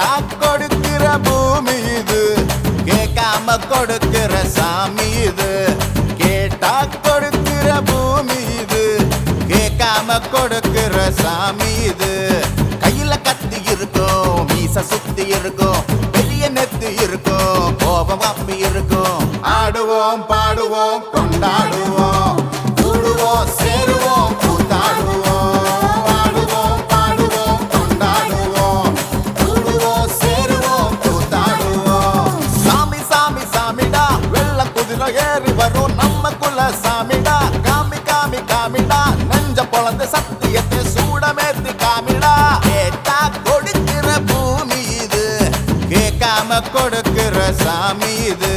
கேட்டா கொடுக்கிற பூமி இது, கேட்காம கொடுக்கிற சாமி இது. கேட்டா கொடுக்கிற பூமி இது, கேட்காம கொடுக்கிற சாமி இது. கையில கத்தி இருக்கும், மீச சுத்தி இருக்கும், பெரிய நெத்தி இருக்கும், கோபம் அப்பி இருக்கும். ஆடுவோம் பாடுவோம் கொண்டாடுவோம், கூடுவோம் சேருவோம் கூத்தாடுவோம். ஆடுவோம் பாடுவோம் கொண்டாடுவோம், கூடுவோம் சேருவோம் கூத்தாடுவோம். சாமி சாமி சாமிடா, வெள்ள குதிரை ஏறி வரும் நம்ம குல சாமிடா. காமி காமி காமிடா, நெஞ்ச பொழந்த சத்தியத்தை சூடமேத்தி காமிடா. கேட்டா கொடுக்கிற பூமி இது, கேட்காம கொடுக்கிற சாமி இது.